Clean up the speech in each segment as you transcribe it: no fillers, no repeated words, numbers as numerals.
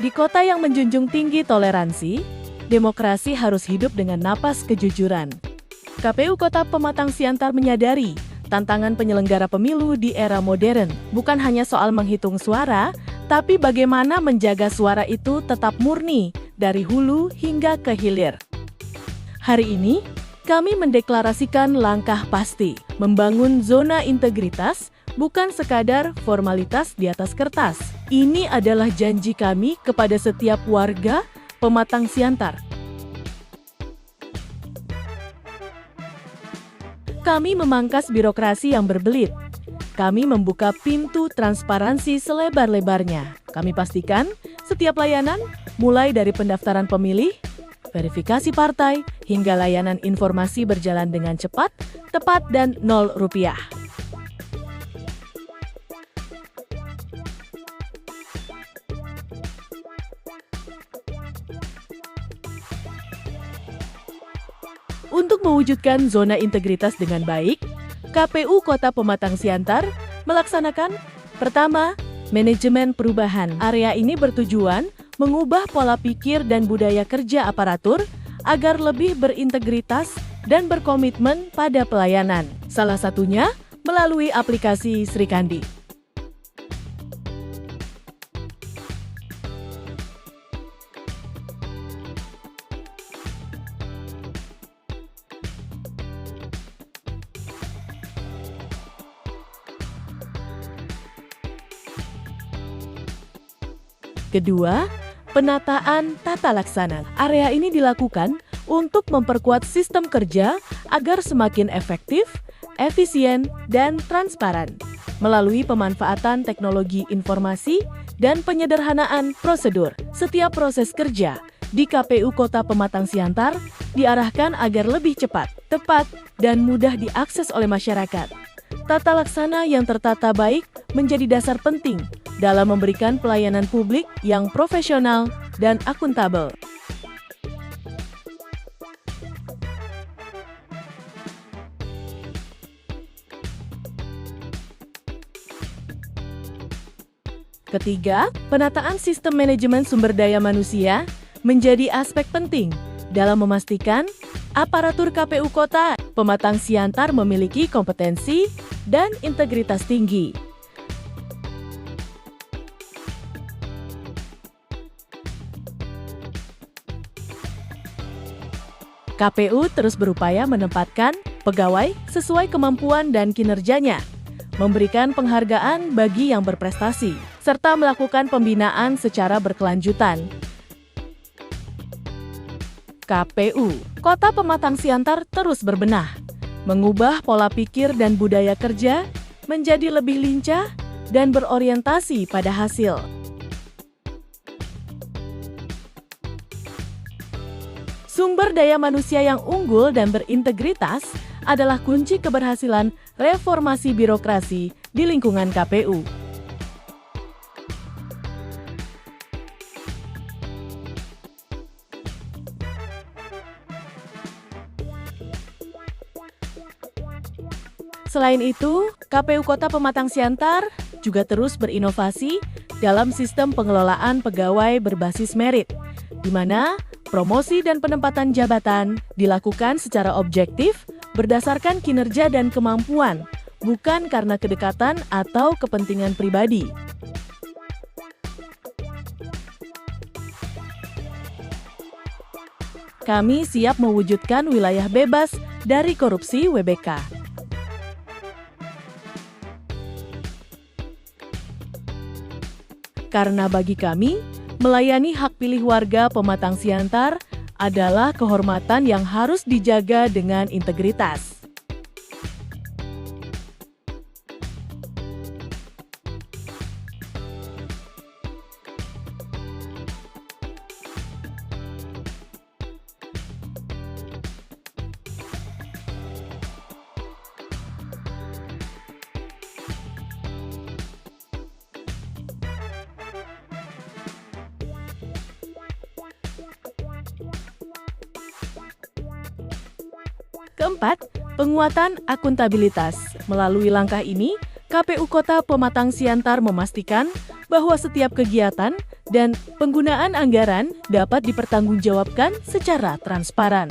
Di kota yang menjunjung tinggi toleransi, demokrasi harus hidup dengan napas kejujuran. KPU Kota Pematang Siantar menyadari tantangan penyelenggara pemilu di era modern bukan hanya soal menghitung suara, tapi bagaimana menjaga suara itu tetap murni dari hulu hingga ke hilir. Hari ini, kami mendeklarasikan langkah pasti, membangun zona integritas bukan sekadar formalitas di atas kertas. Ini adalah janji kami kepada setiap warga Pematang Siantar. Kami memangkas birokrasi yang berbelit. Kami membuka pintu transparansi selebar-lebarnya. Kami pastikan setiap layanan, mulai dari pendaftaran pemilih, verifikasi partai, hingga layanan informasi berjalan dengan cepat, tepat, dan Rp0. Untuk mewujudkan zona integritas dengan baik, KPU Kota Pematang Siantar melaksanakan pertama, manajemen perubahan. Area ini bertujuan mengubah pola pikir dan budaya kerja aparatur agar lebih berintegritas dan berkomitmen pada pelayanan. Salah satunya melalui aplikasi Sri Kandi. Kedua, penataan tata laksana. Area ini dilakukan untuk memperkuat sistem kerja agar semakin efektif, efisien, dan transparan melalui pemanfaatan teknologi informasi dan penyederhanaan prosedur. Setiap proses kerja di KPU Kota Pematang Siantar diarahkan agar lebih cepat, tepat, dan mudah diakses oleh masyarakat. Tata laksana yang tertata baik menjadi dasar penting dalam memberikan pelayanan publik yang profesional dan akuntabel. Ketiga, penataan sistem manajemen sumber daya manusia menjadi aspek penting dalam memastikan aparatur KPU Kota Pematang Siantar memiliki kompetensi dan integritas tinggi. KPU terus berupaya menempatkan pegawai sesuai kemampuan dan kinerjanya, memberikan penghargaan bagi yang berprestasi, serta melakukan pembinaan secara berkelanjutan. KPU Kota Pematang Siantar terus berbenah, mengubah pola pikir dan budaya kerja menjadi lebih lincah dan berorientasi pada hasil. Sumber daya manusia yang unggul dan berintegritas adalah kunci keberhasilan reformasi birokrasi di lingkungan KPU. Selain itu, KPU Kota Pematang Siantar juga terus berinovasi dalam sistem pengelolaan pegawai berbasis merit, di mana promosi dan penempatan jabatan dilakukan secara objektif berdasarkan kinerja dan kemampuan, bukan karena kedekatan atau kepentingan pribadi. Kami siap mewujudkan wilayah bebas dari korupsi WBK. Karena bagi kami, melayani hak pilih warga Pematang Siantar adalah kehormatan yang harus dijaga dengan integritas. Keempat, penguatan akuntabilitas. Melalui langkah ini, KPU Kota Pematang Siantar memastikan bahwa setiap kegiatan dan penggunaan anggaran dapat dipertanggungjawabkan secara transparan.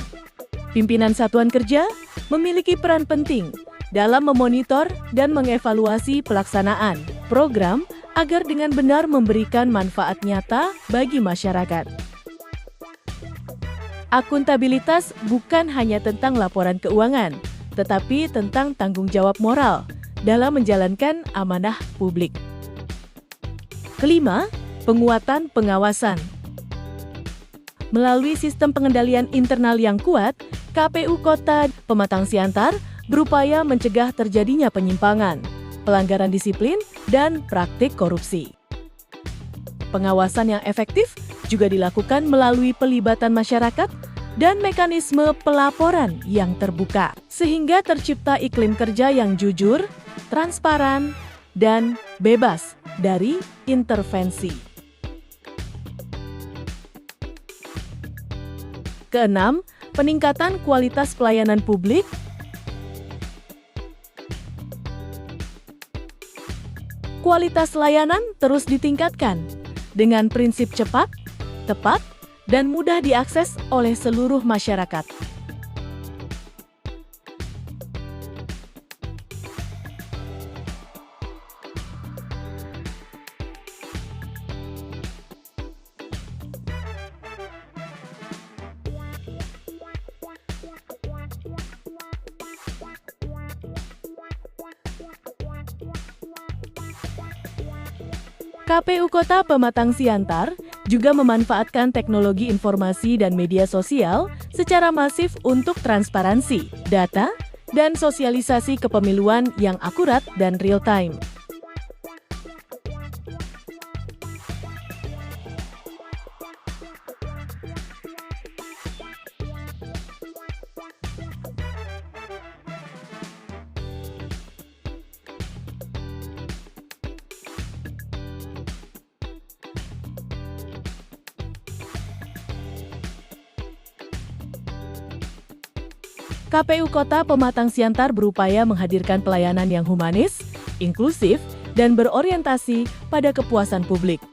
Pimpinan satuan kerja memiliki peran penting dalam memonitor dan mengevaluasi pelaksanaan program agar dengan benar memberikan manfaat nyata bagi masyarakat. Akuntabilitas bukan hanya tentang laporan keuangan, tetapi tentang tanggung jawab moral dalam menjalankan amanah publik. Kelima, penguatan pengawasan. Melalui sistem pengendalian internal yang kuat, KPU Kota Pematang Siantar berupaya mencegah terjadinya penyimpangan, pelanggaran disiplin, dan praktik korupsi. Pengawasan yang efektif juga dilakukan melalui pelibatan masyarakat dan mekanisme pelaporan yang terbuka, sehingga tercipta iklim kerja yang jujur, transparan, dan bebas dari intervensi. Keenam, peningkatan kualitas pelayanan publik. Kualitas layanan terus ditingkatkan dengan prinsip cepat, tepat, dan mudah diakses oleh seluruh masyarakat. KPU Kota Pematang Siantar juga memanfaatkan teknologi informasi dan media sosial secara masif untuk transparansi, data, dan sosialisasi kepemiluan yang akurat dan real-time. KPU Kota Pematang Siantar berupaya menghadirkan pelayanan yang humanis, inklusif, dan berorientasi pada kepuasan publik.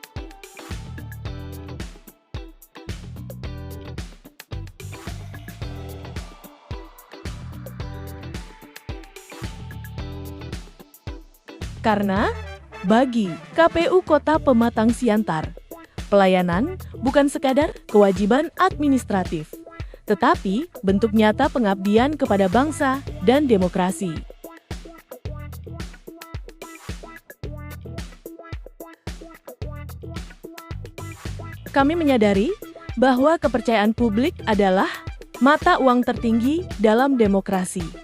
Karena bagi KPU Kota Pematang Siantar, pelayanan bukan sekadar kewajiban administratif, tetapi bentuk nyata pengabdian kepada bangsa dan demokrasi. Kami menyadari bahwa kepercayaan publik adalah mata uang tertinggi dalam demokrasi.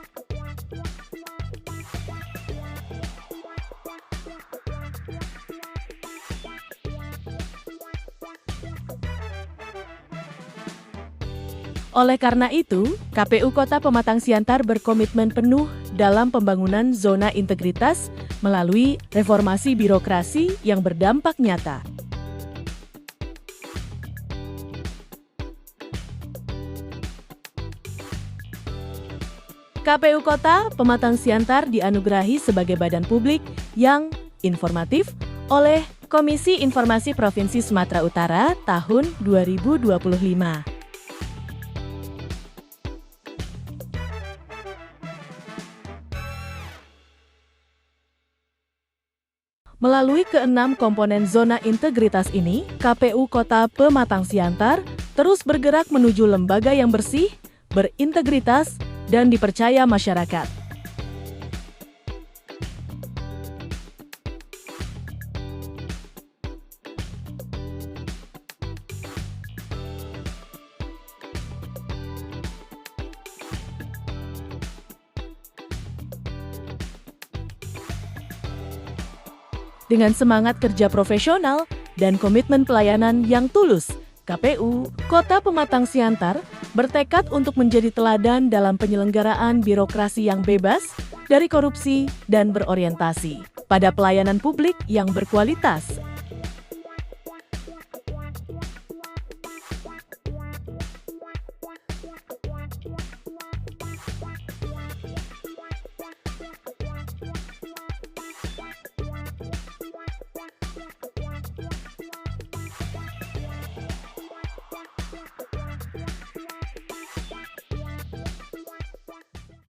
Oleh karena itu, KPU Kota Pematang Siantar berkomitmen penuh dalam pembangunan zona integritas melalui reformasi birokrasi yang berdampak nyata. KPU Kota Pematang Siantar dianugerahi sebagai badan publik yang informatif oleh Komisi Informasi Provinsi Sumatera Utara tahun 2025. Melalui keenam komponen zona integritas ini, KPU Kota Pematang Siantar terus bergerak menuju lembaga yang bersih, berintegritas, dan dipercaya masyarakat. Dengan semangat kerja profesional dan komitmen pelayanan yang tulus, KPU Kota Pematang Siantar bertekad untuk menjadi teladan dalam penyelenggaraan birokrasi yang bebas dari korupsi dan berorientasi pada pelayanan publik yang berkualitas,